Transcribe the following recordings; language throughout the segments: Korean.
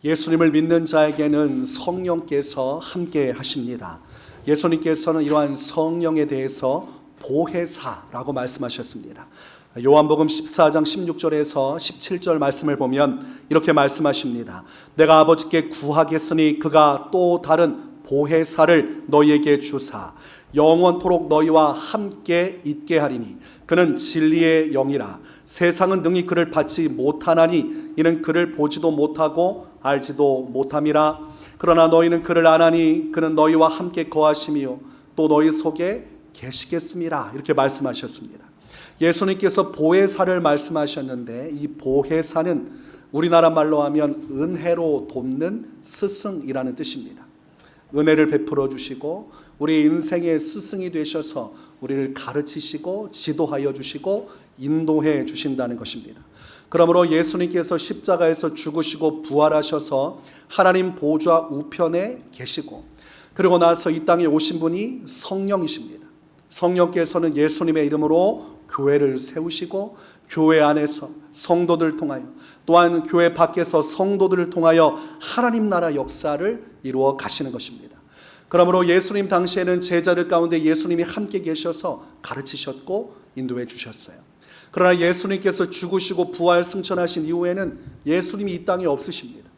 예수님을 믿는 자에게는 성령께서 함께 하십니다. 예수님께서는 이러한 성령에 대해서 보혜사라고 말씀하셨습니다. 요한복음 14장 16절에서 17절 말씀을 보면 이렇게 말씀하십니다. 내가 아버지께 구하겠으니 그가 또 다른 보혜사를 너희에게 주사 영원토록 너희와 함께 있게 하리니 그는 진리의 영이라. 세상은 능히 그를 받지 못하나니 이는 그를 보지도 못하고 알지도 못함이라. 그러나 너희는 그를 아나니 그는 너희와 함께 거하시며 또 너희 속에 계시겠습니다. 이렇게 말씀하셨습니다. 예수님께서 보혜사를 말씀하셨는데 이 보혜사는 우리나라 말로 하면 은혜로 돕는 스승이라는 뜻입니다. 은혜를 베풀어 주시고 우리 인생의 스승이 되셔서 우리를 가르치시고 지도하여 주시고 인도해 주신다는 것입니다. 그러므로 예수님께서 십자가에서 죽으시고 부활하셔서 하나님 보좌 우편에 계시고 그리고 나서 이 땅에 오신 분이 성령이십니다. 성령께서는 예수님의 이름으로 교회를 세우시고 교회 안에서 성도들을 통하여 또한 교회 밖에서 성도들을 통하여 하나님 나라 역사를 이루어 가시는 것입니다. 그러므로 예수님 당시에는 제자들 가운데 예수님이 함께 계셔서 가르치셨고 인도해 주셨어요. 그러나 예수님께서 죽으시고 부활 승천하신 이후에는 예수님이 이 땅에 없으십니다.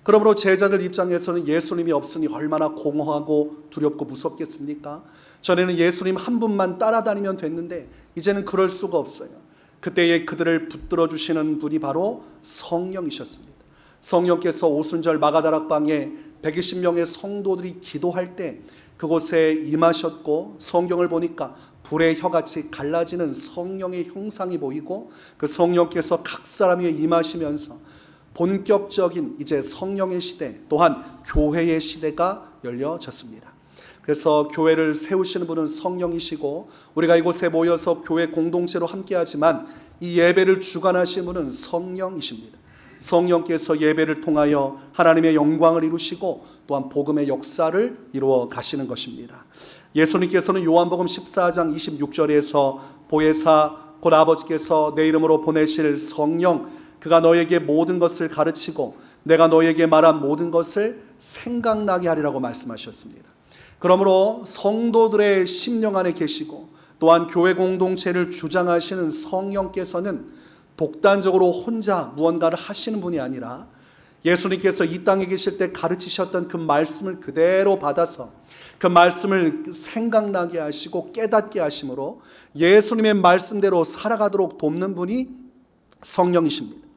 그러므로 제자들 입장에서는 예수님이 없으니 얼마나 공허하고 두렵고 무섭겠습니까? 전에는 예수님 한 분만 따라다니면 됐는데 이제는 그럴 수가 없어요. 그때에 그들을 붙들어 주시는 분이 바로 성령이셨습니다. 성령께서 오순절 마가다락방에 120명의 성도들이 기도할 때 그곳에 임하셨고 성경을 보니까 불의 혀같이 갈라지는 성령의 형상이 보이고 그 성령께서 각 사람 위에 임하시면서 본격적인 이제 성령의 시대 또한 교회의 시대가 열려졌습니다. 그래서 교회를 세우시는 분은 성령이시고 우리가 이곳에 모여서 교회 공동체로 함께하지만 이 예배를 주관하시는 분은 성령이십니다. 성령께서 예배를 통하여 하나님의 영광을 이루시고 또한 복음의 역사를 이루어 가시는 것입니다. 예수님께서는 요한복음 14장 26절에서 보혜사 곧 아버지께서 내 이름으로 보내실 성령 그가 너에게 모든 것을 가르치고 내가 너에게 말한 모든 것을 생각나게 하리라고 말씀하셨습니다. 그러므로 성도들의 심령 안에 계시고 또한 교회 공동체를 주장하시는 성령께서는 독단적으로 혼자 무언가를 하시는 분이 아니라 예수님께서 이 땅에 계실 때 가르치셨던 그 말씀을 그대로 받아서 그 말씀을 생각나게 하시고 깨닫게 하심으로 예수님의 말씀대로 살아가도록 돕는 분이 성령이십니다.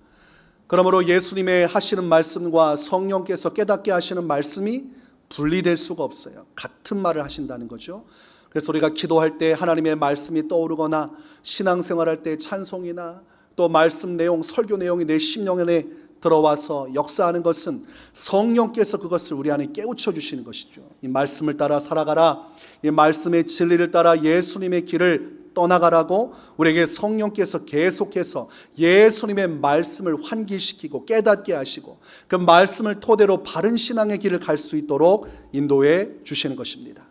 그러므로 예수님의 하시는 말씀과 성령께서 깨닫게 하시는 말씀이 분리될 수가 없어요. 같은 말을 하신다는 거죠. 그래서 우리가 기도할 때 하나님의 말씀이 떠오르거나 신앙생활할 때 찬송이나 또 말씀 내용, 설교 내용이 내 심령 안에 들어와서 역사하는 것은 성령께서 그것을 우리 안에 깨우쳐 주시는 것이죠. 이 말씀을 따라 살아가라. 이 말씀의 진리를 따라 예수님의 길을 떠나가라고 우리에게 성령께서 계속해서 예수님의 말씀을 환기시키고 깨닫게 하시고 그 말씀을 토대로 바른 신앙의 길을 갈 수 있도록 인도해 주시는 것입니다.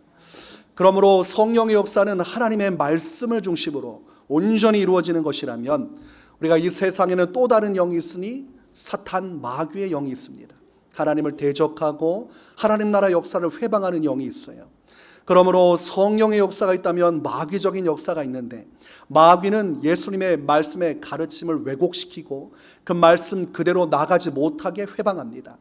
그러므로 성령의 역사는 하나님의 말씀을 중심으로 온전히 이루어지는 것이라면 우리가 이 세상에는 또 다른 영이 있으니 사탄 마귀의 영이 있습니다. 하나님을 대적하고 하나님 나라 역사를 회방하는 영이 있어요. 그러므로 성령의 역사가 있다면 마귀적인 역사가 있는데 마귀는 예수님의 말씀의 가르침을 왜곡시키고 그 말씀 그대로 나가지 못하게 회방합니다.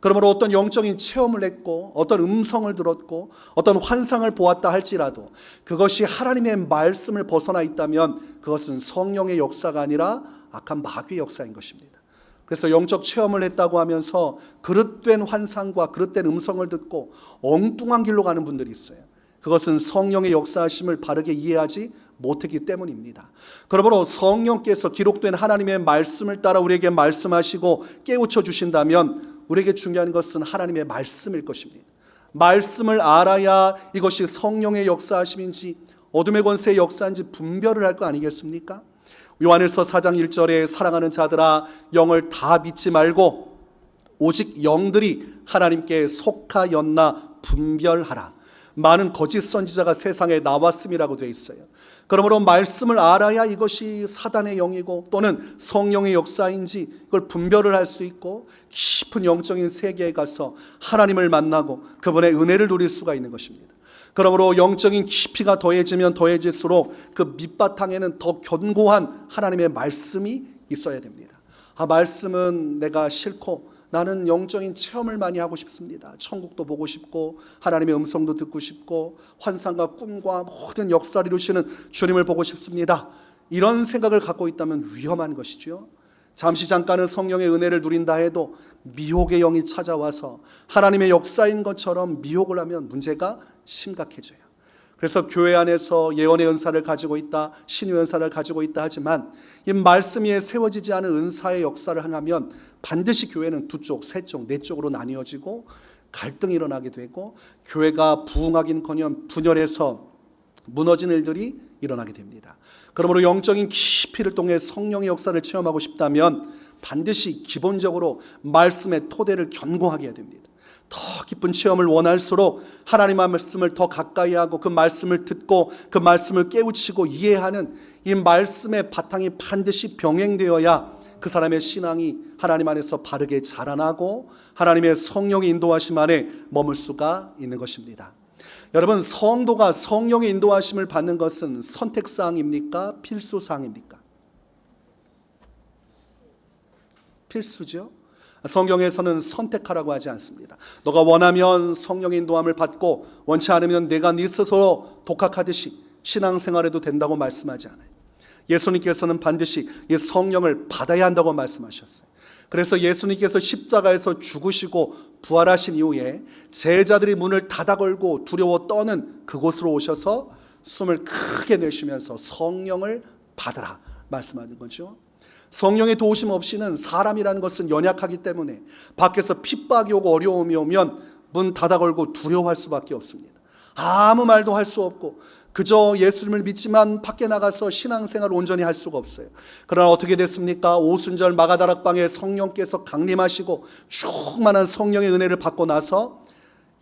그러므로 어떤 영적인 체험을 했고 어떤 음성을 들었고 어떤 환상을 보았다 할지라도 그것이 하나님의 말씀을 벗어나 있다면 그것은 성령의 역사가 아니라 악한 마귀의 역사인 것입니다. 그래서 영적 체험을 했다고 하면서 그릇된 환상과 그릇된 음성을 듣고 엉뚱한 길로 가는 분들이 있어요. 그것은 성령의 역사하심을 바르게 이해하지 못했기 때문입니다. 그러므로 성령께서 기록된 하나님의 말씀을 따라 우리에게 말씀하시고 깨우쳐 주신다면 우리에게 중요한 것은 하나님의 말씀일 것입니다. 말씀을 알아야 이것이 성령의 역사하심인지 어둠의 권세의 역사인지 분별을 할 거 아니겠습니까? 요한일서 4장 1절에 사랑하는 자들아 영을 다 믿지 말고 오직 영들이 하나님께 속하였나 분별하라. 많은 거짓 선지자가 세상에 나왔음이라고 되어 있어요. 그러므로 말씀을 알아야 이것이 사단의 영이고 또는 성령의 역사인지 이걸 분별을 할 수 있고 깊은 영적인 세계에 가서 하나님을 만나고 그분의 은혜를 누릴 수가 있는 것입니다. 그러므로 영적인 깊이가 더해지면 더해질수록 그 밑바탕에는 더 견고한 하나님의 말씀이 있어야 됩니다. 말씀은 내가 싫고 나는 영적인 체험을 많이 하고 싶습니다. 천국도 보고 싶고 하나님의 음성도 듣고 싶고 환상과 꿈과 모든 역사를 이루시는 주님을 보고 싶습니다. 이런 생각을 갖고 있다면 위험한 것이죠. 잠시 잠깐은 성령의 은혜를 누린다 해도 미혹의 영이 찾아와서 하나님의 역사인 것처럼 미혹을 하면 문제가 심각해져요. 그래서 교회 안에서 예언의 은사를 가지고 있다, 신유의 은사를 가지고 있다 하지만 이 말씀 위에 세워지지 않은 은사의 역사를 행하면 반드시 교회는 두 쪽, 세 쪽, 네 쪽으로 나뉘어지고 갈등이 일어나게 되고 교회가 부흥하긴커녕 분열해서 무너진 일들이 일어나게 됩니다. 그러므로 영적인 깊이를 통해 성령의 역사를 체험하고 싶다면 반드시 기본적으로 말씀의 토대를 견고하게 해야 됩니다. 더 깊은 체험을 원할수록 하나님의 말씀을 더 가까이 하고 그 말씀을 듣고 그 말씀을 깨우치고 이해하는 이 말씀의 바탕이 반드시 병행되어야 그 사람의 신앙이 하나님 안에서 바르게 자라나고 하나님의 성령의 인도하심 안에 머물 수가 있는 것입니다. 여러분, 성도가 성령의 인도하심을 받는 것은 선택사항입니까? 필수사항입니까? 필수죠. 성경에서는 선택하라고 하지 않습니다. 너가 원하면 성령의 인도함을 받고 원치 않으면 내가 네 스스로 독학하듯이 신앙생활해도 된다고 말씀하지 않아요. 예수님께서는 반드시 이 성령을 받아야 한다고 말씀하셨어요. 그래서 예수님께서 십자가에서 죽으시고 부활하신 이후에 제자들이 문을 닫아 걸고 두려워 떠는 그곳으로 오셔서 숨을 크게 내쉬면서 성령을 받으라 말씀하는 거죠. 성령의 도우심 없이는 사람이라는 것은 연약하기 때문에 밖에서 핍박이 오고 어려움이 오면 문 닫아 걸고 두려워할 수밖에 없습니다. 아무 말도 할 수 없고 그저 예수님을 믿지만 밖에 나가서 신앙생활을 온전히 할 수가 없어요. 그러나 어떻게 됐습니까? 오순절 마가다락방에 성령께서 강림하시고 충만한 성령의 은혜를 받고 나서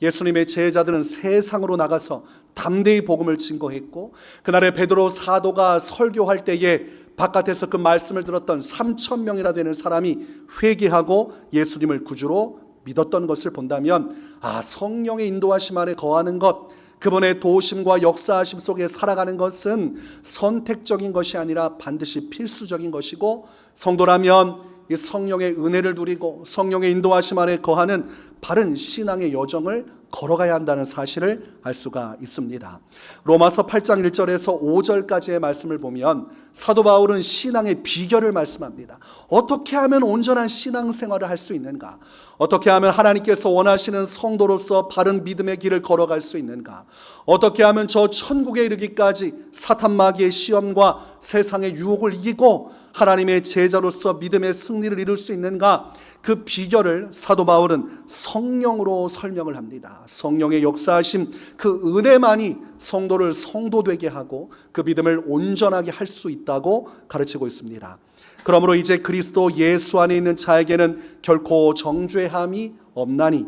예수님의 제자들은 세상으로 나가서 담대히 복음을 증거했고 그날에 베드로 사도가 설교할 때에 바깥에서 그 말씀을 들었던 3,000명이나 되는 사람이 회개하고 예수님을 구주로 믿었던 것을 본다면 성령의 인도하심 안에 거하는 것, 그분의 도우심과 역사하심 속에 살아가는 것은 선택적인 것이 아니라 반드시 필수적인 것이고 성도라면 이 성령의 은혜를 누리고 성령의 인도하심 안에 거하는 바른 신앙의 여정을 걸어가야 한다는 사실을 알 수가 있습니다. 로마서 8장 1절에서 5절까지의 말씀을 보면 사도 바울은 신앙의 비결을 말씀합니다. 어떻게 하면 온전한 신앙생활을 할 수 있는가? 어떻게 하면 하나님께서 원하시는 성도로서 바른 믿음의 길을 걸어갈 수 있는가? 어떻게 하면 저 천국에 이르기까지 사탄 마귀의 시험과 세상의 유혹을 이기고 하나님의 제자로서 믿음의 승리를 이룰 수 있는가? 그 비결을 사도 바울은 성령으로 설명을 합니다. 성령의 역사하심, 그 은혜만이 성도를 성도되게 하고 그 믿음을 온전하게 할 수 있다고 가르치고 있습니다. 그러므로 이제 그리스도 예수 안에 있는 자에게는 결코 정죄함이 없나니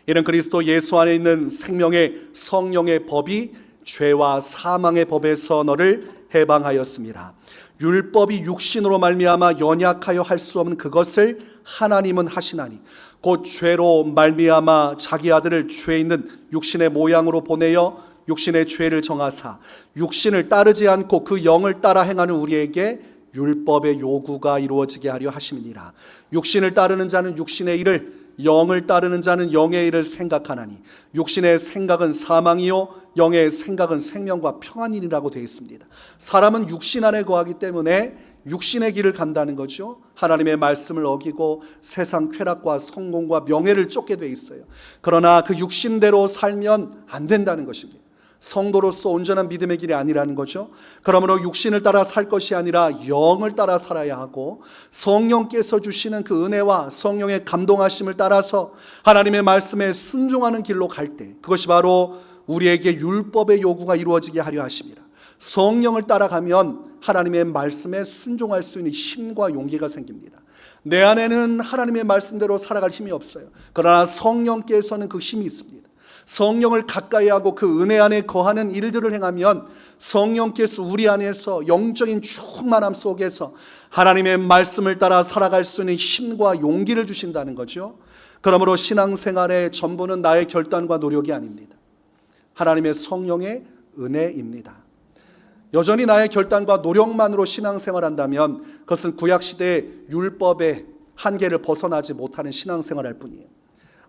이는 그리스도 예수 안에 있는 생명의 성령의 법이 죄와 사망의 법에서 너를 해방하였습니다. 율법이 육신으로 말미암아 연약하여 할 수 없는 그것을 하나님은 하시나니 곧 죄로 말미암아 자기 아들을 죄 있는 육신의 모양으로 보내어 육신의 죄를 정하사 육신을 따르지 않고 그 영을 따라 행하는 우리에게 율법의 요구가 이루어지게 하려 하심이니라. 육신을 따르는 자는 육신의 일을, 영을 따르는 자는 영의 일을 생각하나니 육신의 생각은 사망이요 영의 생각은 생명과 평안이라고 되어 있습니다. 사람은 육신 안에 거하기 때문에 육신의 길을 간다는 거죠. 하나님의 말씀을 어기고 세상 쾌락과 성공과 명예를 쫓게 되어 있어요. 그러나 그 육신대로 살면 안 된다는 것입니다. 성도로서 온전한 믿음의 길이 아니라는 거죠. 그러므로 육신을 따라 살 것이 아니라 영을 따라 살아야 하고 성령께서 주시는 그 은혜와 성령의 감동하심을 따라서 하나님의 말씀에 순종하는 길로 갈 때 그것이 바로 우리에게 율법의 요구가 이루어지게 하려 하십니다. 성령을 따라가면 하나님의 말씀에 순종할 수 있는 힘과 용기가 생깁니다. 내 안에는 하나님의 말씀대로 살아갈 힘이 없어요. 그러나 성령께서는 그 힘이 있습니다. 성령을 가까이 하고 그 은혜 안에 거하는 일들을 행하면 성령께서 우리 안에서 영적인 충만함 속에서 하나님의 말씀을 따라 살아갈 수 있는 힘과 용기를 주신다는 거죠. 그러므로 신앙생활의 전부는 나의 결단과 노력이 아닙니다. 하나님의 성령의 은혜입니다. 여전히 나의 결단과 노력만으로 신앙생활한다면 그것은 구약시대의 율법의 한계를 벗어나지 못하는 신앙생활할 뿐이에요.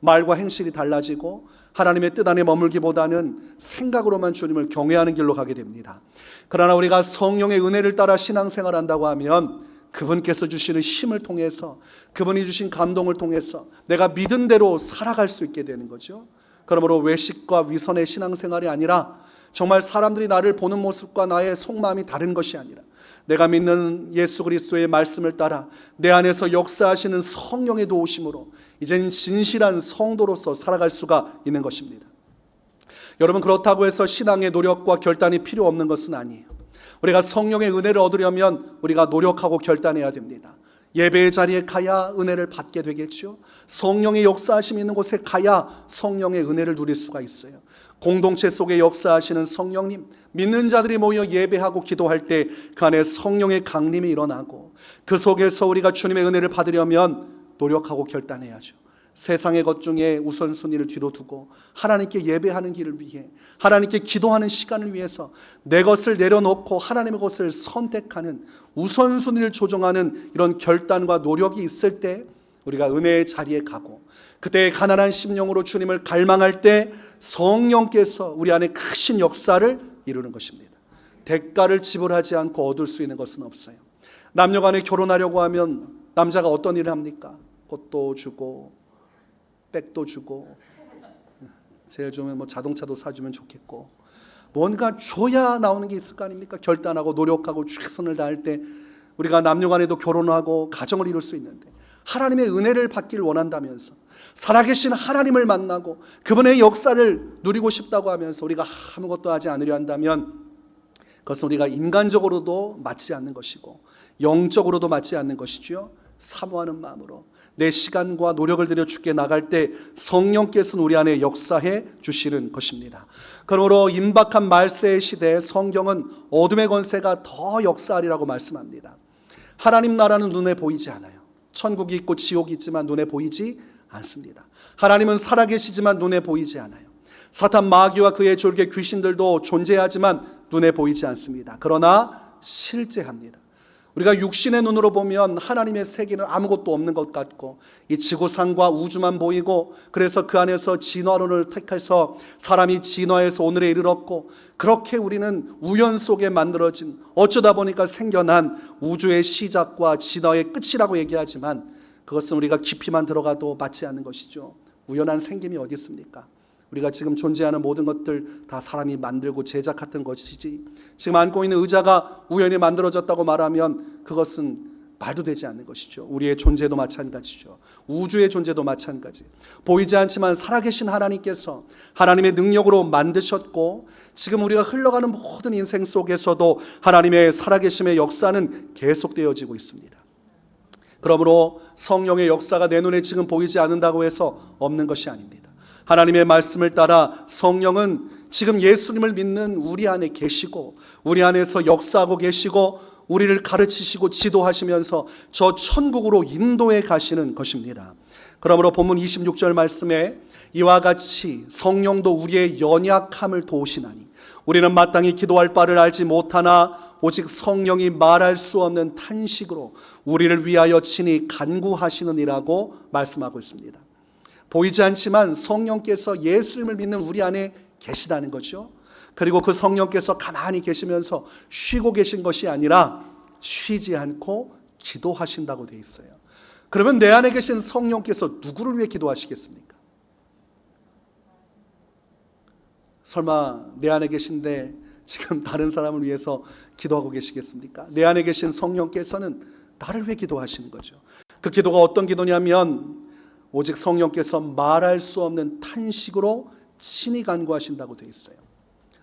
말과 행실이 달라지고 하나님의 뜻 안에 머물기보다는 생각으로만 주님을 경외하는 길로 가게 됩니다. 그러나 우리가 성령의 은혜를 따라 신앙생활한다고 하면 그분께서 주시는 힘을 통해서, 그분이 주신 감동을 통해서 내가 믿은 대로 살아갈 수 있게 되는 거죠. 그러므로 외식과 위선의 신앙생활이 아니라 정말 사람들이 나를 보는 모습과 나의 속마음이 다른 것이 아니라 내가 믿는 예수 그리스도의 말씀을 따라 내 안에서 역사하시는 성령의 도우심으로 이제는 진실한 성도로서 살아갈 수가 있는 것입니다. 여러분, 그렇다고 해서 신앙의 노력과 결단이 필요 없는 것은 아니에요. 우리가 성령의 은혜를 얻으려면 우리가 노력하고 결단해야 됩니다. 예배의 자리에 가야 은혜를 받게 되겠죠. 성령의 역사하심이 있는 곳에 가야 성령의 은혜를 누릴 수가 있어요. 공동체 속에 역사하시는 성령님, 믿는 자들이 모여 예배하고 기도할 때 그 안에 성령의 강림이 일어나고 그 속에서 우리가 주님의 은혜를 받으려면 노력하고 결단해야죠. 세상의 것 중에 우선순위를 뒤로 두고 하나님께 예배하는 길을 위해, 하나님께 기도하는 시간을 위해서 내 것을 내려놓고 하나님의 것을 선택하는, 우선순위를 조정하는 이런 결단과 노력이 있을 때 우리가 은혜의 자리에 가고, 그때 가난한 심령으로 주님을 갈망할 때 성령께서 우리 안에 크신 역사를 이루는 것입니다. 대가를 지불하지 않고 얻을 수 있는 것은 없어요. 남녀간에 결혼하려고 하면 남자가 어떤 일을 합니까? 꽃도 주고 백도 주고, 제일 좋으면 뭐 자동차도 사주면 좋겠고, 뭔가 줘야 나오는 게 있을 거 아닙니까? 결단하고 노력하고 최선을 다할 때 우리가 남녀간에도 결혼하고 가정을 이룰 수 있는데, 하나님의 은혜를 받기를 원한다면서 살아계신 하나님을 만나고 그분의 역사를 누리고 싶다고 하면서 우리가 아무것도 하지 않으려 한다면 그것은 우리가 인간적으로도 맞지 않는 것이고 영적으로도 맞지 않는 것이죠. 사모하는 마음으로 내 시간과 노력을 들여 주께 나갈 때 성령께서는 우리 안에 역사해 주시는 것입니다. 그러므로 임박한 말세의 시대에 성경은 어둠의 권세가 더 역사하리라고 말씀합니다. 하나님 나라는 눈에 보이지 않아요. 천국이 있고 지옥이 있지만 눈에 보이지 않습니다. 하나님은 살아계시지만 눈에 보이지 않아요. 사탄 마귀와 그의 졸개 귀신들도 존재하지만 눈에 보이지 않습니다. 그러나 실제합니다. 우리가 육신의 눈으로 보면 하나님의 세계는 아무것도 없는 것 같고 이 지구상과 우주만 보이고, 그래서 그 안에서 진화론을 택해서 사람이 진화해서 오늘에 이르렀고, 그렇게 우리는 우연 속에 만들어진, 어쩌다 보니까 생겨난 우주의 시작과 진화의 끝이라고 얘기하지만 그것은 우리가 깊이만 들어가도 맞지 않는 것이죠. 우연한 생김이 어디 있습니까? 우리가 지금 존재하는 모든 것들 다 사람이 만들고 제작했던 것이지, 지금 앉고 있는 의자가 우연히 만들어졌다고 말하면 그것은 말도 되지 않는 것이죠. 우리의 존재도 마찬가지죠. 우주의 존재도 마찬가지. 보이지 않지만 살아계신 하나님께서 하나님의 능력으로 만드셨고, 지금 우리가 흘러가는 모든 인생 속에서도 하나님의 살아계심의 역사는 계속되어지고 있습니다. 그러므로 성령의 역사가 내 눈에 지금 보이지 않는다고 해서 없는 것이 아닙니다. 하나님의 말씀을 따라 성령은 지금 예수님을 믿는 우리 안에 계시고 우리 안에서 역사하고 계시고 우리를 가르치시고 지도하시면서 저 천국으로 인도해 가시는 것입니다. 그러므로 본문 26절 말씀에 이와 같이 성령도 우리의 연약함을 도우시나니 우리는 마땅히 기도할 바를 알지 못하나 오직 성령이 말할 수 없는 탄식으로 우리를 위하여 친히 간구하시느니라고 말씀하고 있습니다. 보이지 않지만 성령께서 예수님을 믿는 우리 안에 계시다는 거죠. 그리고 그 성령께서 가만히 계시면서 쉬고 계신 것이 아니라 쉬지 않고 기도하신다고 되어 있어요. 그러면 내 안에 계신 성령께서 누구를 위해 기도하시겠습니까? 설마 내 안에 계신데 지금 다른 사람을 위해서 기도하고 계시겠습니까? 내 안에 계신 성령께서는 나를 위해 기도하시는 거죠. 그 기도가 어떤 기도냐면 오직 성령께서 말할 수 없는 탄식으로 친히 간구하신다고 되어 있어요.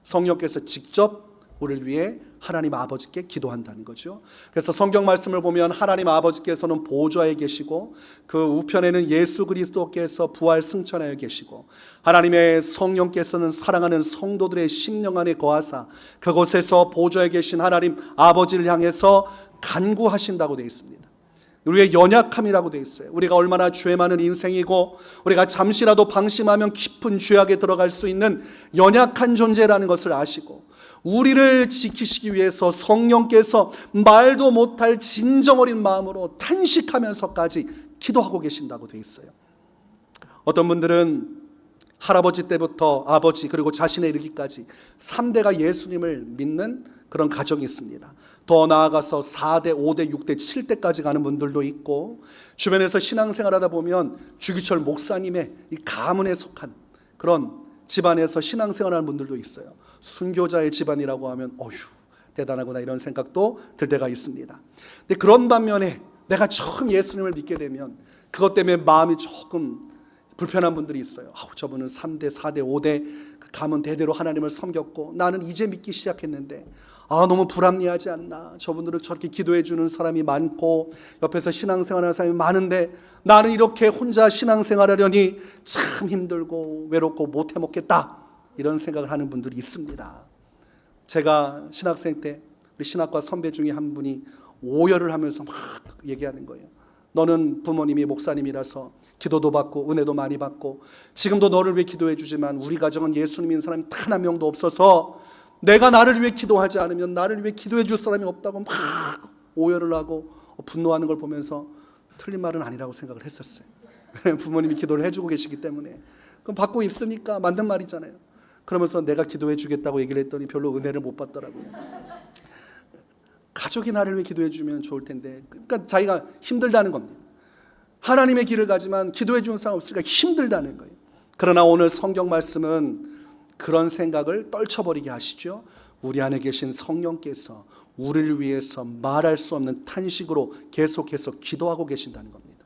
성령께서 직접 우리를 위해 하나님 아버지께 기도한다는 거죠. 그래서 성경 말씀을 보면 하나님 아버지께서는 보좌에 계시고 그 우편에는 예수 그리스도께서 부활 승천하여 계시고 하나님의 성령께서는 사랑하는 성도들의 심령 안에 거하사 그곳에서 보좌에 계신 하나님 아버지를 향해서 간구하신다고 되어 있습니다. 우리의 연약함이라고 되어 있어요. 우리가 얼마나 죄 많은 인생이고 우리가 잠시라도 방심하면 깊은 죄악에 들어갈 수 있는 연약한 존재라는 것을 아시고 우리를 지키시기 위해서 성령께서 말도 못할 진정 어린 마음으로 탄식하면서까지 기도하고 계신다고 되어 있어요. 어떤 분들은 할아버지 때부터 아버지 그리고 자신에 이르기까지 3대가 예수님을 믿는 그런 가정이 있습니다. 더 나아가서 4대, 5대, 6대, 7대까지 가는 분들도 있고 주변에서 신앙생활하다 보면 주기철 목사님의 이 가문에 속한 그런 집안에서 신앙생활하는 분들도 있어요. 순교자의 집안이라고 하면 어휴 대단하구나 이런 생각도 들 때가 있습니다. 근데 그런 반면에 내가 처음 예수님을 믿게 되면 그것 때문에 마음이 조금 불편한 분들이 있어요. 저분은 3대, 4대, 5대 가문 대대로 하나님을 섬겼고 나는 이제 믿기 시작했는데 너무 불합리하지 않나. 저분들은 저렇게 기도해 주는 사람이 많고 옆에서 신앙생활하는 사람이 많은데 나는 이렇게 혼자 신앙생활하려니 참 힘들고 외롭고 못해 먹겠다. 이런 생각을 하는 분들이 있습니다. 제가 신학생 때 우리 신학과 선배 중에 한 분이 오열을 하면서 막 얘기하는 거예요. 너는 부모님이 목사님이라서 기도도 받고 은혜도 많이 받고 지금도 너를 위해 기도해 주지만 우리 가정은 예수님 믿는 사람이 단 한 명도 없어서 내가 나를 위해 기도하지 않으면 나를 위해 기도해 줄 사람이 없다고 막 오열을 하고 분노하는 걸 보면서 틀린 말은 아니라고 생각을 했었어요. 부모님이 기도를 해주고 계시기 때문에 그럼 받고 있으니까 맞는 말이잖아요. 그러면서 내가 기도해 주겠다고 얘기를 했더니 별로 은혜를 못 받더라고요. 가족이 나를 위해 기도해 주면 좋을 텐데 그러니까 자기가 힘들다는 겁니다. 하나님의 길을 가지만 기도해 주는 사람 없으니까 힘들다는 거예요. 그러나 오늘 성경 말씀은 그런 생각을 떨쳐버리게 하시죠. 우리 안에 계신 성령께서 우리를 위해서 말할 수 없는 탄식으로 계속해서 기도하고 계신다는 겁니다.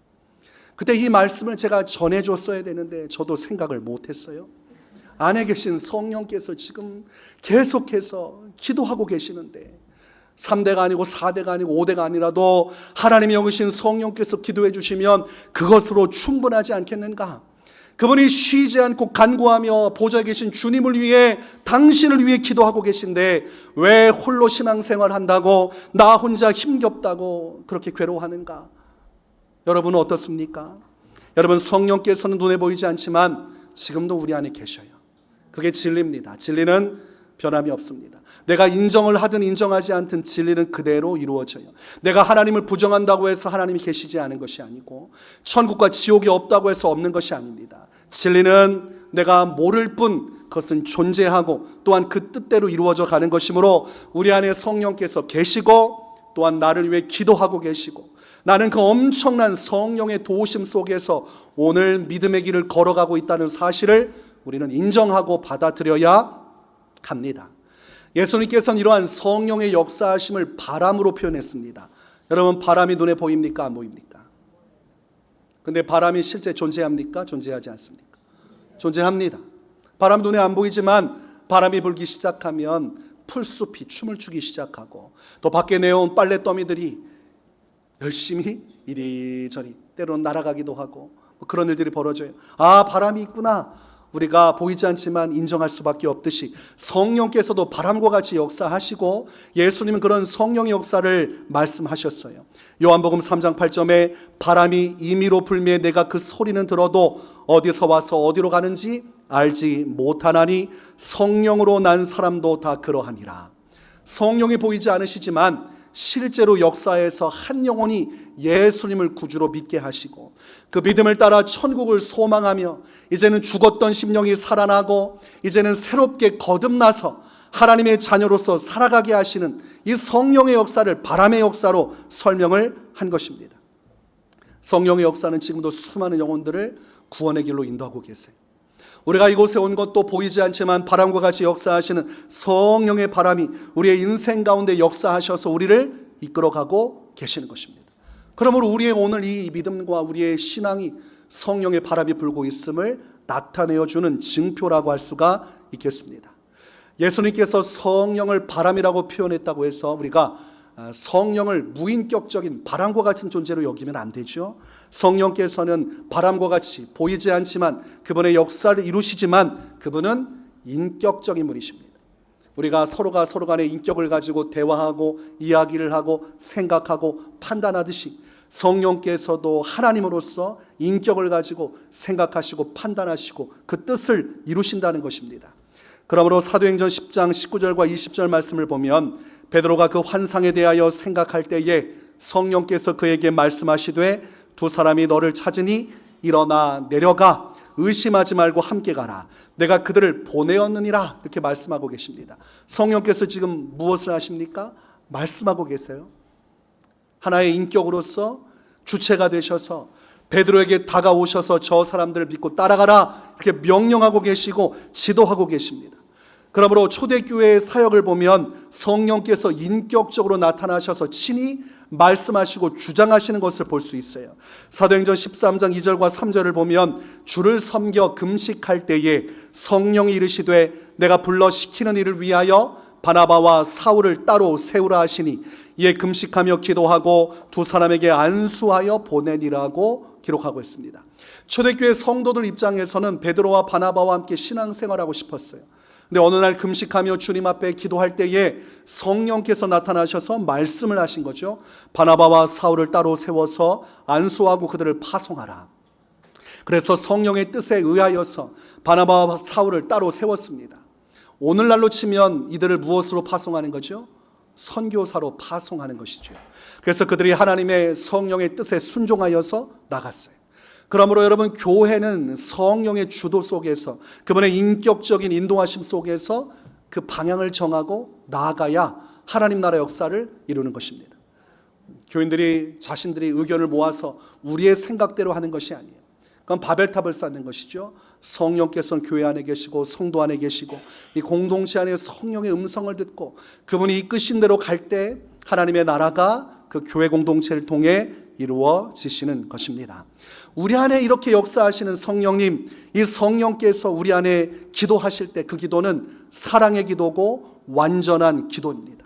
그때 이 말씀을 제가 전해줬어야 되는데 저도 생각을 못했어요. 안에 계신 성령께서 지금 계속해서 기도하고 계시는데 3대가 아니고 4대가 아니고 5대가 아니라도 하나님이 영이신 성령께서 기도해 주시면 그것으로 충분하지 않겠는가? 그분이 쉬지 않고 간구하며 보좌에 계신 주님을 위해 당신을 위해 기도하고 계신데 왜 홀로 신앙생활 한다고 나 혼자 힘겹다고 그렇게 괴로워하는가? 여러분은 어떻습니까? 여러분 성령께서는 눈에 보이지 않지만 지금도 우리 안에 계셔요. 그게 진리입니다. 진리는 변함이 없습니다. 내가 인정을 하든 인정하지 않든 진리는 그대로 이루어져요. 내가 하나님을 부정한다고 해서 하나님이 계시지 않은 것이 아니고 천국과 지옥이 없다고 해서 없는 것이 아닙니다. 진리는 내가 모를 뿐 그것은 존재하고 또한 그 뜻대로 이루어져 가는 것이므로 우리 안에 성령께서 계시고 또한 나를 위해 기도하고 계시고 나는 그 엄청난 성령의 도우심 속에서 오늘 믿음의 길을 걸어가고 있다는 사실을 우리는 인정하고 받아들여야 합니다. 예수님께서는 이러한 성령의 역사하심을 바람으로 표현했습니다. 여러분 바람이 눈에 보입니까? 안 보입니까? 근데 바람이 실제 존재합니까? 존재하지 않습니까? 존재합니다. 바람 눈에 안 보이지만 바람이 불기 시작하면 풀숲이 춤을 추기 시작하고 또 밖에 내온 빨래더미들이 열심히 이리저리 때로는 날아가기도 하고 그런 일들이 벌어져요. 바람이 있구나. 우리가 보이지 않지만 인정할 수밖에 없듯이 성령께서도 바람과 같이 역사하시고 예수님은 그런 성령의 역사를 말씀하셨어요. 요한복음 3장 8절에 바람이 임의로 불매 내가 그 소리는 들어도 어디서 와서 어디로 가는지 알지 못하나니 성령으로 난 사람도 다 그러하니라. 성령이 보이지 않으시지만 실제로 역사에서 한 영혼이 예수님을 구주로 믿게 하시고 그 믿음을 따라 천국을 소망하며 이제는 죽었던 심령이 살아나고 이제는 새롭게 거듭나서 하나님의 자녀로서 살아가게 하시는 이 성령의 역사를 바람의 역사로 설명을 한 것입니다. 성령의 역사는 지금도 수많은 영혼들을 구원의 길로 인도하고 계세요. 우리가 이곳에 온 것도 보이지 않지만 바람과 같이 역사하시는 성령의 바람이 우리의 인생 가운데 역사하셔서 우리를 이끌어가고 계시는 것입니다. 그러므로 우리의 오늘 이 믿음과 우리의 신앙이 성령의 바람이 불고 있음을 나타내어주는 증표라고 할 수가 있겠습니다. 예수님께서 성령을 바람이라고 표현했다고 해서 우리가 성령을 무인격적인 바람과 같은 존재로 여기면 안 되죠. 성령께서는 바람과 같이 보이지 않지만 그분의 역사를 이루시지만 그분은 인격적인 분이십니다. 우리가 서로가 서로 간의 인격을 가지고 대화하고 이야기를 하고 생각하고 판단하듯이 성령께서도 하나님으로서 인격을 가지고 생각하시고 판단하시고 그 뜻을 이루신다는 것입니다. 그러므로 사도행전 10장 19절과 20절 말씀을 보면 베드로가 그 환상에 대하여 생각할 때에 성령께서 그에게 말씀하시되 두 사람이 너를 찾으니 일어나 내려가 의심하지 말고 함께 가라. 내가 그들을 보내었느니라. 이렇게 말씀하고 계십니다. 성령께서 지금 무엇을 하십니까? 말씀하고 계세요. 하나의 인격으로서 주체가 되셔서 베드로에게 다가오셔서 저 사람들을 믿고 따라가라 이렇게 명령하고 계시고 지도하고 계십니다. 그러므로 초대교회의 사역을 보면 성령께서 인격적으로 나타나셔서 친히 말씀하시고 주장하시는 것을 볼 수 있어요. 사도행전 13장 2절과 3절을 보면 주를 섬겨 금식할 때에 성령이 이르시되 내가 불러 시키는 일을 위하여 바나바와 사울을 따로 세우라 하시니 이에 금식하며 기도하고 두 사람에게 안수하여 보내니라고 기록하고 있습니다. 초대교회 성도들 입장에서는 베드로와 바나바와 함께 신앙생활하고 싶었어요. 근데 어느 날 금식하며 주님 앞에 기도할 때에 성령께서 나타나셔서 말씀을 하신 거죠. 바나바와 사울을 따로 세워서 안수하고 그들을 파송하라. 그래서 성령의 뜻에 의하여서 바나바와 사울을 따로 세웠습니다. 오늘날로 치면 이들을 무엇으로 파송하는 거죠? 선교사로 파송하는 것이죠. 그래서 그들이 하나님의 성령의 뜻에 순종하여서 나갔어요. 그러므로 여러분, 교회는 성령의 주도 속에서 그분의 인격적인 인도하심 속에서 그 방향을 정하고 나아가야 하나님 나라 역사를 이루는 것입니다. 교인들이 자신들이 의견을 모아서 우리의 생각대로 하는 것이 아니에요. 그건 바벨탑을 쌓는 것이죠. 성령께서는 교회 안에 계시고 성도 안에 계시고 이 공동체 안에 성령의 음성을 듣고 그분이 이끄신 대로 갈 때 하나님의 나라가 그 교회 공동체를 통해 이루어지시는 것입니다. 우리 안에 이렇게 역사하시는 성령님, 이 성령께서 우리 안에 기도하실 때 그 기도는 사랑의 기도고 완전한 기도입니다.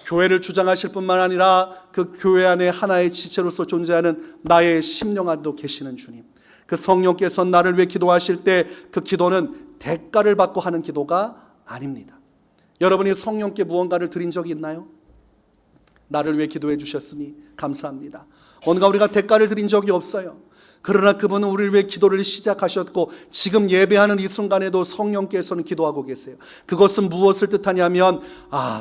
교회를 주장하실 뿐만 아니라 그 교회 안에 하나의 지체로서 존재하는 나의 심령 안도 계시는 주님, 그 성령께서 나를 위해 기도하실 때 그 기도는 대가를 받고 하는 기도가 아닙니다. 여러분이 성령께 무언가를 드린 적이 있나요? 나를 위해 기도해 주셨으니 감사합니다. 뭔가 우리가 대가를 드린 적이 없어요. 그러나 그분은 우리를 위해 기도를 시작하셨고 지금 예배하는 이 순간에도 성령께서는 기도하고 계세요. 그것은 무엇을 뜻하냐면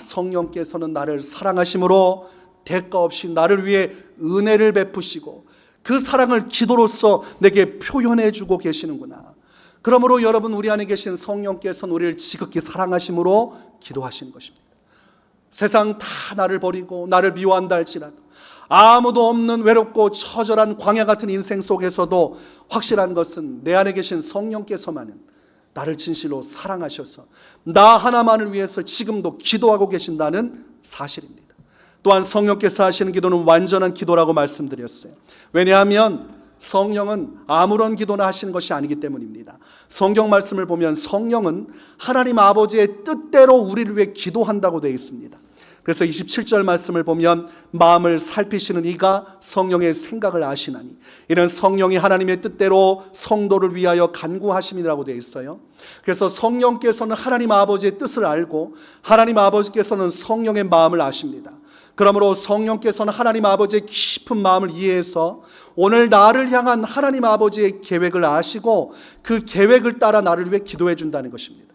성령께서는 나를 사랑하심으로 대가 없이 나를 위해 은혜를 베푸시고 그 사랑을 기도로서 내게 표현해 주고 계시는구나. 그러므로 여러분, 우리 안에 계신 성령께서는 우리를 지극히 사랑하심으로 기도하시는 것입니다. 세상 다 나를 버리고 나를 미워한다 할지라도 아무도 없는 외롭고 처절한 광야 같은 인생 속에서도 확실한 것은 내 안에 계신 성령께서만은 나를 진실로 사랑하셔서 나 하나만을 위해서 지금도 기도하고 계신다는 사실입니다. 또한 성령께서 하시는 기도는 완전한 기도라고 말씀드렸어요. 왜냐하면 성령은 아무런 기도나 하시는 것이 아니기 때문입니다. 성경 말씀을 보면 성령은 하나님 아버지의 뜻대로 우리를 위해 기도한다고 되어 있습니다. 그래서 27절 말씀을 보면 마음을 살피시는 이가 성령의 생각을 아시나니 이는 성령이 하나님의 뜻대로 성도를 위하여 간구하심이라고 되어 있어요. 그래서 성령께서는 하나님 아버지의 뜻을 알고 하나님 아버지께서는 성령의 마음을 아십니다. 그러므로 성령께서는 하나님 아버지의 깊은 마음을 이해해서 오늘 나를 향한 하나님 아버지의 계획을 아시고 그 계획을 따라 나를 위해 기도해 준다는 것입니다.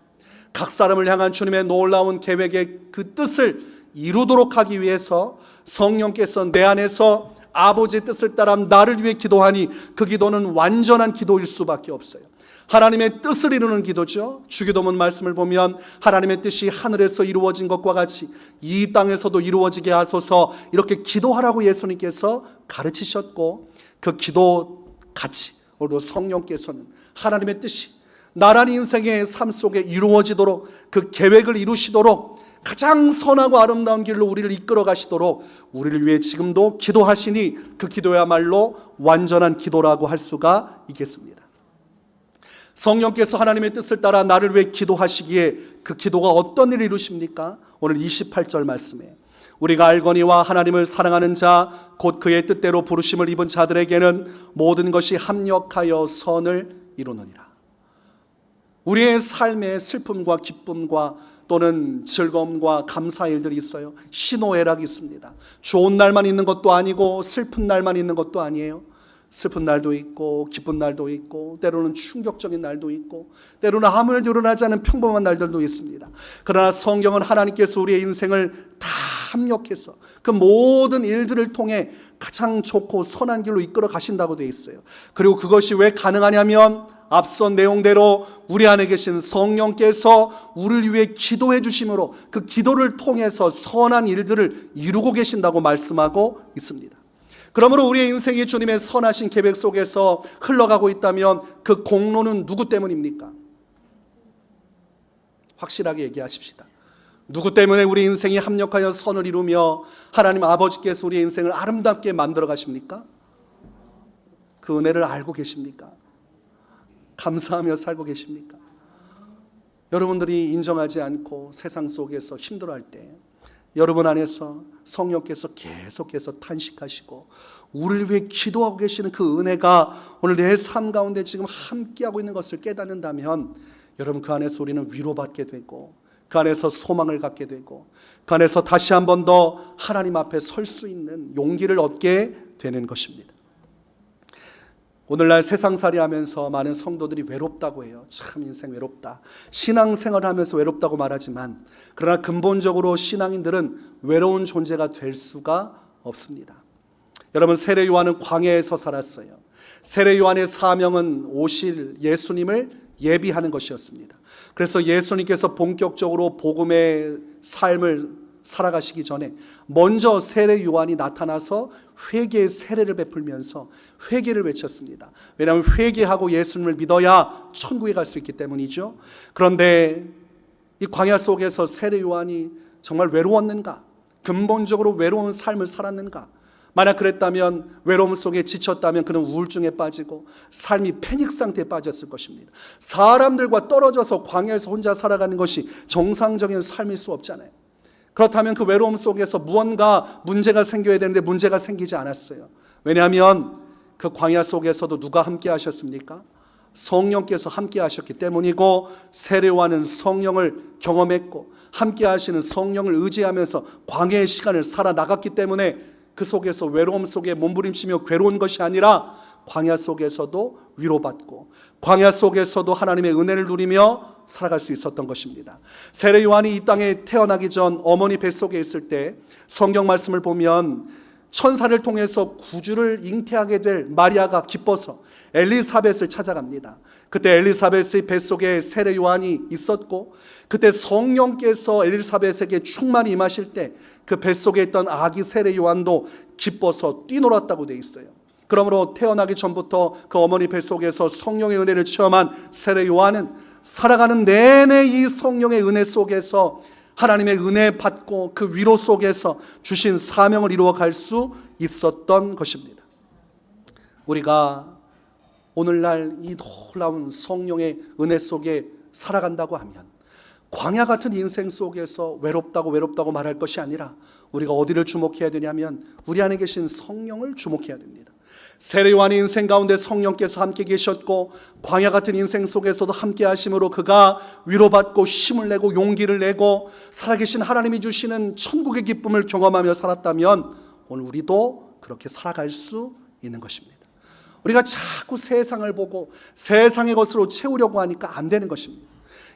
각 사람을 향한 주님의 놀라운 계획의 그 뜻을 이루도록 하기 위해서 성령께서 내 안에서 아버지의 뜻을 따라 나를 위해 기도하니 그 기도는 완전한 기도일 수밖에 없어요. 하나님의 뜻을 이루는 기도죠. 주기도문 말씀을 보면 하나님의 뜻이 하늘에서 이루어진 것과 같이 이 땅에서도 이루어지게 하소서 이렇게 기도하라고 예수님께서 가르치셨고 그 기도 같이 오늘도 성령께서는 하나님의 뜻이 나란 인생의 삶 속에 이루어지도록 그 계획을 이루시도록 가장 선하고 아름다운 길로 우리를 이끌어 가시도록 우리를 위해 지금도 기도하시니 그 기도야말로 완전한 기도라고 할 수가 있겠습니다. 성령께서 하나님의 뜻을 따라 나를 위해 기도하시기에 그 기도가 어떤 일을 이루십니까? 오늘 28절 말씀에 우리가 알거니와 하나님을 사랑하는 자 곧 그의 뜻대로 부르심을 입은 자들에게는 모든 것이 합력하여 선을 이루느니라. 우리의 삶에 슬픔과 기쁨과 또는 즐거움과 감사의 일들이 있어요. 희노애락이 있습니다. 좋은 날만 있는 것도 아니고 슬픈 날만 있는 것도 아니에요. 슬픈 날도 있고 기쁜 날도 있고 때로는 충격적인 날도 있고 때로는 아무 일도 일어나지 않은 평범한 날들도 있습니다. 그러나 성경은 하나님께서 우리의 인생을 다 합력해서 그 모든 일들을 통해 가장 좋고 선한 길로 이끌어 가신다고 되어 있어요. 그리고 그것이 왜 가능하냐면 앞선 내용대로 우리 안에 계신 성령께서 우리를 위해 기도해 주심으로 그 기도를 통해서 선한 일들을 이루고 계신다고 말씀하고 있습니다. 그러므로 우리의 인생이 주님의 선하신 계획 속에서 흘러가고 있다면 그 공로는 누구 때문입니까? 확실하게 얘기하십시다. 누구 때문에 우리 인생이 합력하여 선을 이루며 하나님 아버지께서 우리의 인생을 아름답게 만들어 가십니까? 그 은혜를 알고 계십니까? 감사하며 살고 계십니까? 여러분들이 인정하지 않고 세상 속에서 힘들어할 때 여러분 안에서 성령께서 계속해서 탄식하시고 우리를 위해 기도하고 계시는 그 은혜가 오늘 내 삶 가운데 지금 함께하고 있는 것을 깨닫는다면 여러분 그 안에서 우리는 위로받게 되고 그 안에서 소망을 갖게 되고 그 안에서 다시 한 번 더 하나님 앞에 설 수 있는 용기를 얻게 되는 것입니다. 오늘날 세상살이 하면서 많은 성도들이 외롭다고 해요. 참 인생 외롭다. 신앙생활을 하면서 외롭다고 말하지만 그러나 근본적으로 신앙인들은 외로운 존재가 될 수가 없습니다. 여러분 세례 요한은 광야에서 살았어요. 세례 요한의 사명은 오실 예수님을 예비하는 것이었습니다. 그래서 예수님께서 본격적으로 복음의 삶을 살아가시기 전에 먼저 세례 요한이 나타나서 회개의 세례를 베풀면서 회개를 외쳤습니다. 왜냐하면 회개하고 예수님을 믿어야 천국에 갈 수 있기 때문이죠. 그런데 이 광야 속에서 세례 요한이 정말 외로웠는가? 근본적으로 외로운 삶을 살았는가? 만약 그랬다면 외로움 속에 지쳤다면 그는 우울증에 빠지고 삶이 패닉 상태에 빠졌을 것입니다. 사람들과 떨어져서 광야에서 혼자 살아가는 것이 정상적인 삶일 수 없잖아요. 그렇다면 그 외로움 속에서 무언가 문제가 생겨야 되는데 문제가 생기지 않았어요. 왜냐하면 그 광야 속에서도 누가 함께 하셨습니까? 성령께서 함께 하셨기 때문이고 세례 요한은 성령을 경험했고 함께 하시는 성령을 의지하면서 광야의 시간을 살아나갔기 때문에 그 속에서 외로움 속에 몸부림치며 괴로운 것이 아니라 광야 속에서도 위로받고 광야 속에서도 하나님의 은혜를 누리며 살아갈 수 있었던 것입니다. 세례 요한이 이 땅에 태어나기 전 어머니 뱃속에 있을 때 성경 말씀을 보면 천사를 통해서 구주를 잉태하게 될 마리아가 기뻐서 엘리사벳을 찾아갑니다. 그때 엘리사벳의 뱃속에 세례 요한이 있었고 그때 성령께서 엘리사벳에게 충만히 임하실 때 그 뱃속에 있던 아기 세례 요한도 기뻐서 뛰놀았다고 되어 있어요. 그러므로 태어나기 전부터 그 어머니 뱃속에서 성령의 은혜를 체험한 세례 요한은 살아가는 내내 이 성령의 은혜 속에서 하나님의 은혜 받고 그 위로 속에서 주신 사명을 이루어갈 수 있었던 것입니다. 우리가 오늘날 이 놀라운 성령의 은혜 속에 살아간다고 하면 광야 같은 인생 속에서 외롭다고 말할 것이 아니라 우리가 어디를 주목해야 되냐면 우리 안에 계신 성령을 주목해야 됩니다. 세례 요한의 인생 가운데 성령께서 함께 계셨고 광야 같은 인생 속에서도 함께 하심으로 그가 위로받고 힘을 내고 용기를 내고 살아계신 하나님이 주시는 천국의 기쁨을 경험하며 살았다면 오늘 우리도 그렇게 살아갈 수 있는 것입니다. 우리가 자꾸 세상을 보고 세상의 것으로 채우려고 하니까 안 되는 것입니다.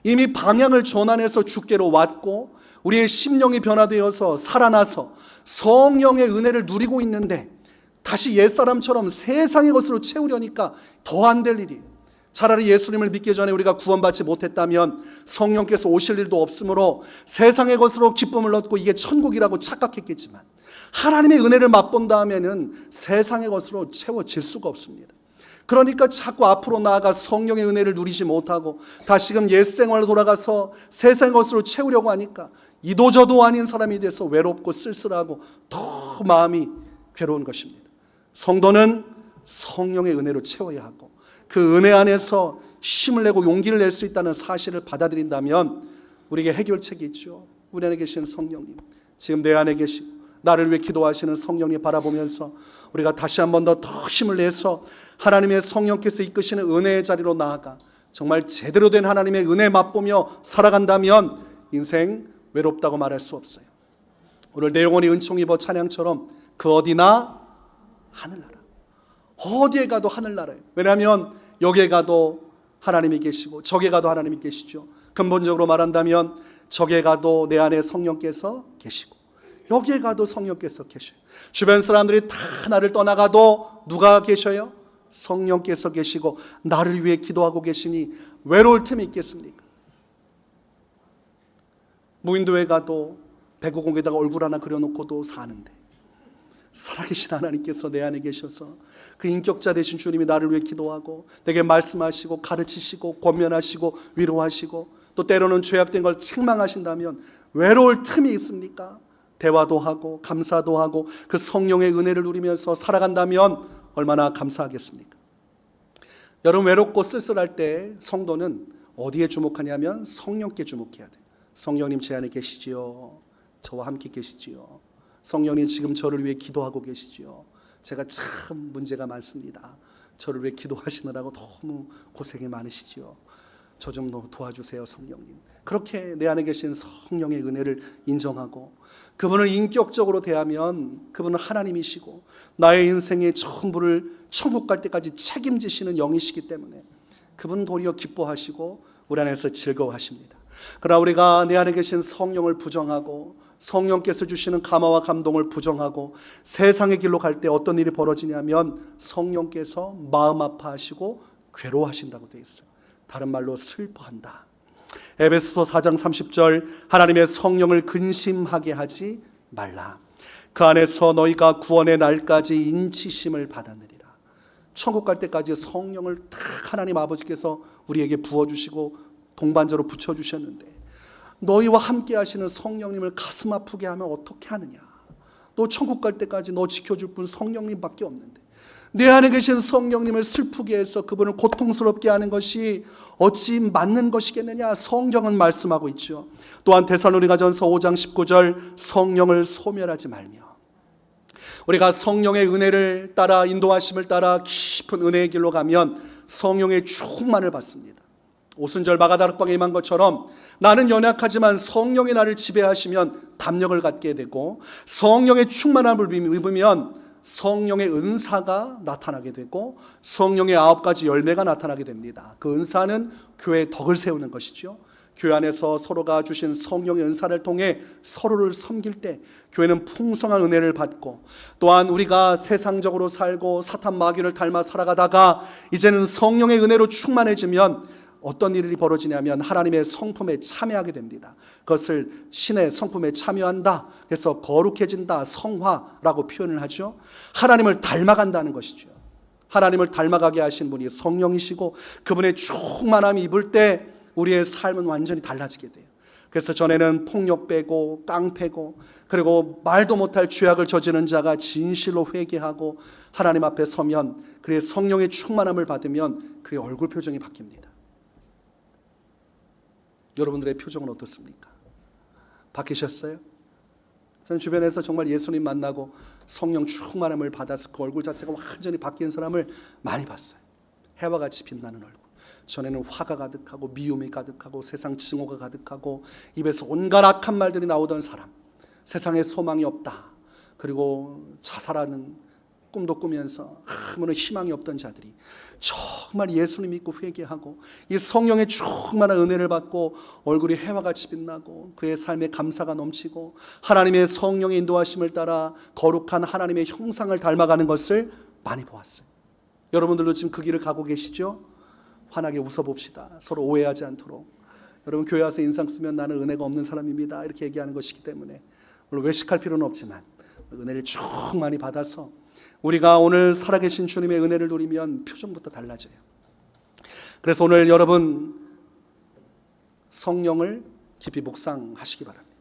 이미 방향을 전환해서 주께로 왔고 우리의 심령이 변화되어서 살아나서 성령의 은혜를 누리고 있는데 다시 옛사람처럼 세상의 것으로 채우려니까 더 안 될 일이에요. 차라리 예수님을 믿기 전에 우리가 구원받지 못했다면 성령께서 오실 일도 없으므로 세상의 것으로 기쁨을 얻고 이게 천국이라고 착각했겠지만 하나님의 은혜를 맛본 다음에는 세상의 것으로 채워질 수가 없습니다. 그러니까 자꾸 앞으로 나아가 성령의 은혜를 누리지 못하고 다시금 옛 생활로 돌아가서 세상의 것으로 채우려고 하니까 이도저도 아닌 사람이 돼서 외롭고 쓸쓸하고 더 마음이 괴로운 것입니다. 성도는 성령의 은혜로 채워야 하고 그 은혜 안에서 힘을 내고 용기를 낼 수 있다는 사실을 받아들인다면 우리에게 해결책이 있죠. 우리 안에 계신 성령님, 지금 내 안에 계시고 나를 위해 기도하시는 성령님 바라보면서 우리가 다시 한 번 더 힘을 내서 하나님의 성령께서 이끄시는 은혜의 자리로 나아가 정말 제대로 된 하나님의 은혜 맛보며 살아간다면 인생 외롭다고 말할 수 없어요. 오늘 내 영혼이 은총 입어 찬양처럼 그 어디나 하늘나라, 어디에 가도 하늘나라예요. 왜냐하면 여기에 가도 하나님이 계시고 저기에 가도 하나님이 계시죠. 근본적으로 말한다면 저기에 가도 내 안에 성령께서 계시고 여기에 가도 성령께서 계셔요. 주변 사람들이 다 나를 떠나가도 누가 계셔요? 성령께서 계시고 나를 위해 기도하고 계시니 외로울 틈이 있겠습니까? 무인도에 가도 배구공에다가 얼굴 하나 그려놓고도 사는데 살아계신 하나님께서 내 안에 계셔서 그 인격자 되신 주님이 나를 위해 기도하고 내게 말씀하시고 가르치시고 권면하시고 위로하시고 또 때로는 죄악된 걸 책망하신다면 외로울 틈이 있습니까? 대화도 하고 감사도 하고 그 성령의 은혜를 누리면서 살아간다면 얼마나 감사하겠습니까? 여러분, 외롭고 쓸쓸할 때 성도는 어디에 주목하냐면 성령께 주목해야 돼요. 성령님 제 안에 계시지요. 저와 함께 계시지요. 성령님 지금 저를 위해 기도하고 계시지요. 제가 참 문제가 많습니다. 저를 위해 기도하시느라고 너무 고생이 많으시지요. 저 좀 도와주세요, 성령님. 그렇게 내 안에 계신 성령의 은혜를 인정하고 그분을 인격적으로 대하면 그분은 하나님이시고 나의 인생의 전부를 천국 갈 때까지 책임지시는 영이시기 때문에 그분은 도리어 기뻐하시고 우리 안에서 즐거워하십니다. 그러나 우리가 내 안에 계신 성령을 부정하고 성령께서 주시는 감화와 감동을 부정하고 세상의 길로 갈 때 어떤 일이 벌어지냐면 성령께서 마음 아파하시고 괴로워하신다고 되어 있어요. 다른 말로 슬퍼한다. 에베소서 4장 30절 하나님의 성령을 근심하게 하지 말라. 그 안에서 너희가 구원의 날까지 인치심을 받았느니라. 천국 갈 때까지 성령을 다 하나님 아버지께서 우리에게 부어주시고 동반자로 붙여주셨는데 너희와 함께 하시는 성령님을 가슴 아프게 하면 어떻게 하느냐. 너 천국 갈 때까지 너 지켜줄 분 성령님밖에 없는데 내 안에 계신 성령님을 슬프게 해서 그분을 고통스럽게 하는 것이 어찌 맞는 것이겠느냐. 성경은 말씀하고 있죠. 또한 데살로니가전서 5장 19절 성령을 소멸하지 말며 우리가 성령의 은혜를 따라 인도하심을 따라 깊은 은혜의 길로 가면 성령의 충만을 받습니다. 오순절 마가다락방에 임한 것처럼 나는 연약하지만 성령이 나를 지배하시면 담력을 갖게 되고 성령의 충만함을 입으면 성령의 은사가 나타나게 되고 성령의 9가지 열매가 나타나게 됩니다. 그 은사는 교회의 덕을 세우는 것이죠. 교회 안에서 서로가 주신 성령의 은사를 통해 서로를 섬길 때 교회는 풍성한 은혜를 받고 또한 우리가 세상적으로 살고 사탄 마귀를 닮아 살아가다가 이제는 성령의 은혜로 충만해지면 어떤 일이 벌어지냐면 하나님의 성품에 참여하게 됩니다. 그것을 신의 성품에 참여한다. 그래서 거룩해진다. 성화라고 표현을 하죠. 하나님을 닮아간다는 것이죠. 하나님을 닮아가게 하신 분이 성령이시고 그분의 충만함이 입을 때 우리의 삶은 완전히 달라지게 돼요. 그래서 전에는 폭력 빼고 깡패고 그리고 말도 못할 죄악을 저지르는 자가 진실로 회개하고 하나님 앞에 서면 그의 성령의 충만함을 받으면 그의 얼굴 표정이 바뀝니다. 여러분들의 표정은 어떻습니까? 바뀌셨어요? 저는 주변에서 정말 예수님 만나고 성령 충만함을 받아서 그 얼굴 자체가 완전히 바뀐 사람을 많이 봤어요. 해와 같이 빛나는 얼굴. 전에는 화가 가득하고 미움이 가득하고 세상 증오가 가득하고 입에서 온갖 악한 말들이 나오던 사람, 세상에 소망이 없다, 그리고 자살하는 꿈도 꾸면서 아무런 희망이 없던 자들이 정말 예수님 믿고 회개하고 이 성령의 충만한 은혜를 받고 얼굴이 해와같이 빛나고 그의 삶에 감사가 넘치고 하나님의 성령의 인도하심을 따라 거룩한 하나님의 형상을 닮아가는 것을 많이 보았어요. 여러분들도 지금 그 길을 가고 계시죠? 환하게 웃어봅시다. 서로 오해하지 않도록. 여러분, 교회 와서 인상 쓰면 나는 은혜가 없는 사람입니다 이렇게 얘기하는 것이기 때문에 물론 외식할 필요는 없지만 은혜를 충만히 받아서 우리가 오늘 살아계신 주님의 은혜를 누리면 표정부터 달라져요. 그래서 오늘 여러분 성령을 깊이 묵상하시기 바랍니다.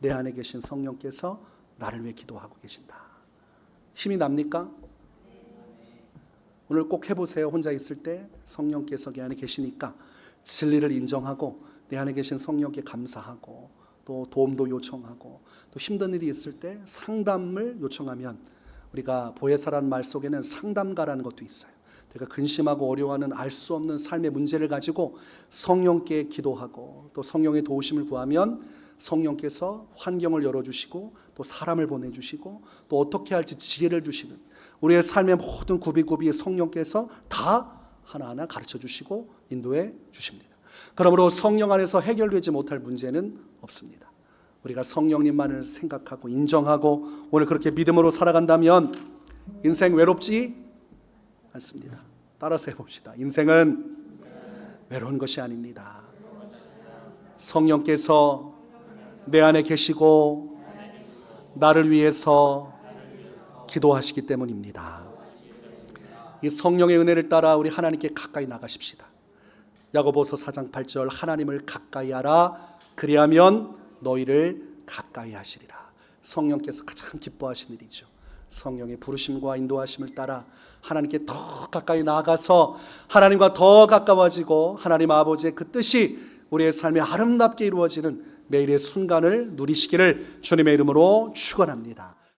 내 안에 계신 성령께서 나를 위해 기도하고 계신다. 힘이 납니까? 오늘 꼭 해보세요. 혼자 있을 때 성령께서 내 안에 계시니까 진리를 인정하고 내 안에 계신 성령께 감사하고 또 도움도 요청하고 또 힘든 일이 있을 때 상담을 요청하면 우리가 보혜사라는 말 속에는 상담가라는 것도 있어요. 내가 근심하고 어려워하는 알 수 없는 삶의 문제를 가지고 성령께 기도하고 또 성령의 도우심을 구하면 성령께서 환경을 열어주시고 또 사람을 보내주시고 또 어떻게 할지 지혜를 주시는 우리의 삶의 모든 구비구비 성령께서 다 하나하나 가르쳐 주시고 인도해 주십니다. 그러므로 성령 안에서 해결되지 못할 문제는 없습니다. 우리가 성령님만을 생각하고 인정하고 오늘 그렇게 믿음으로 살아간다면 인생 외롭지 않습니다. 따라서 해봅시다. 인생은 외로운 것이 아닙니다. 성령께서 내 안에 계시고 나를 위해서 기도하시기 때문입니다. 이 성령의 은혜를 따라 우리 하나님께 가까이 나가십시다. 야고보서 4장 8절 하나님을 가까이 하라 그리하면 너희를 가까이 하시리라. 성령께서 가장 기뻐하시는 일이죠. 성령의 부르심과 인도하심을 따라 하나님께 더 가까이 나아가서 하나님과 더 가까워지고 하나님 아버지의 그 뜻이 우리의 삶에 아름답게 이루어지는 매일의 순간을 누리시기를 주님의 이름으로 축원합니다.